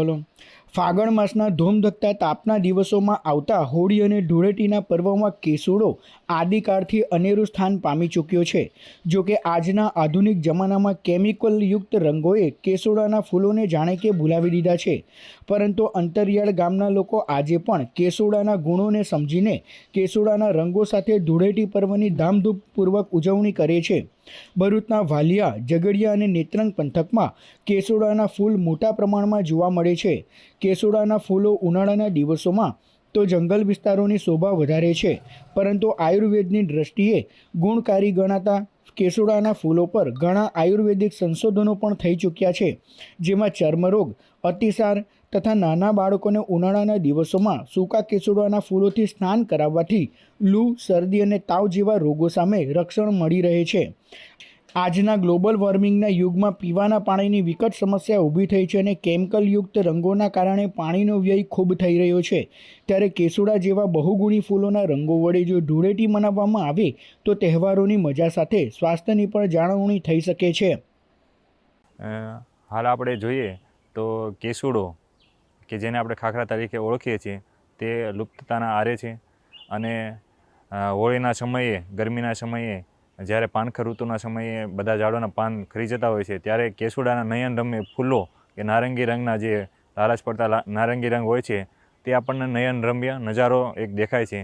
અહેવાલો। ફાગણ માસના ધોમધકતા તાપના દિવસોમાં આવતા હોળી અને ધૂળેટીના પર્વમાં કેસુડો આદિકાળથી અનેરું સ્થાન પામી ચૂક્યો છે। જો કે આજના આધુનિક જમાનામાં કેમિકલયુક્ત રંગોએ કેસુડાના ફૂલોને જાણે કે ભૂલાવી દીધા છે, પરંતુ અંતરિયાળ ગામના લોકો આજે પણ કેસુડાના ગુણોને સમજીને કેસુડાના રંગો સાથે ધૂળેટી પર્વની ધામધૂમપૂર્વક ઉજવણી કરે છે। ભરૂચના વાલિયા, ઝઘડિયા અને નેત્રંગ પંથકમાં કેસુડાના ફૂલ મોટા પ્રમાણમાં જોવા મળે છે। કેસુડાના ફૂલો ઉનાળાના દિવસોમાં તો જંગલ વિસ્તારોની શોભા વધારે છે, પરંતુ આયુર્વેદની દ્રષ્ટિએ ગુણકારી ગણાતા કેસુડાના ફૂલો પર ઘણા આયુર્વેદિક સંશોધનો પણ થઈ ચૂક્યા છે, જેમાં ચર્મરોગ, અતિસાર તથા નાના બાળકોને ઉનાળાના દિવસોમાં સૂકા કેસુડાના ફૂલોથી સ્નાન કરાવવાથી લૂ, શરદી અને તાવ જેવા રોગો સામે રક્ષણ મળી રહે છે। આજના ગ્લોબલ વોર્મિંગના યુગમાં પીવાના પાણીની વિકટ સમસ્યા ઊભી થઈ છે અને કેમિકલયુક્ત રંગોના કારણે પાણીનો વ્યય ખૂબ થઈ રહ્યો છે। ત્યારે કેસુડા જેવા બહુગુણી ફૂલોના રંગો વડે જો ધૂળેટી મનાવવામાં આવે તો તહેવારોની મજા સાથે સ્વાસ્થ્યની પણ જાળવણી થઈ શકે છે। હાલ આપણે જોઈએ તો કેસુડો કે જેને આપણે ખાખરા તરીકે ઓળખીએ છીએ તે લુપ્તતાના આરે છે અને હોળીના સમયે, ગરમીના સમયે જ્યારે પાનખર ઋતુના સમયે બધા ઝાડોના પાન ખરી જતા હોય છે ત્યારે કેસુડાના નયનરમ્ય ફૂલો કે નારંગી રંગના જે લાલાશ પડતા નારંગી રંગ હોય છે તે આપણને નયનરમ્ય નજારો એક દેખાય છે।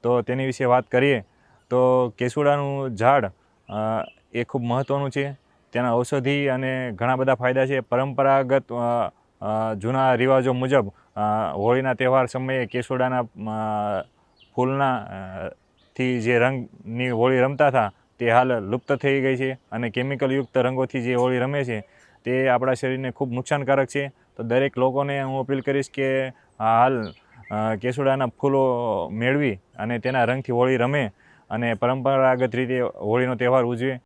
તો તેની વિશે વાત કરીએ તો કેસુડાનું ઝાડ એ ખૂબ મહત્ત્વનું છે। તેના ઔષધિ અને ઘણા બધા ફાયદા છે। પરંપરાગત જૂના રિવાજો મુજબ હોળીના તહેવાર સમયે કેસુડાના ફૂલના થી જે રંગની હોળી રમતા હતા તે હાલ લુપ્ત થઈ ગઈ છે અને કેમિકલયુક્ત રંગોથી જે હોળી રમે છે તે આપણા શરીરને ખૂબ નુકસાનકારક છે। તો દરેક લોકોને હું અપીલ કરીશ કે હાલ કેસુડાના ફૂલો મેળવી અને તેના રંગથી હોળી રમે અને પરંપરાગત રીતે હોળીનો તહેવાર ઉજવે।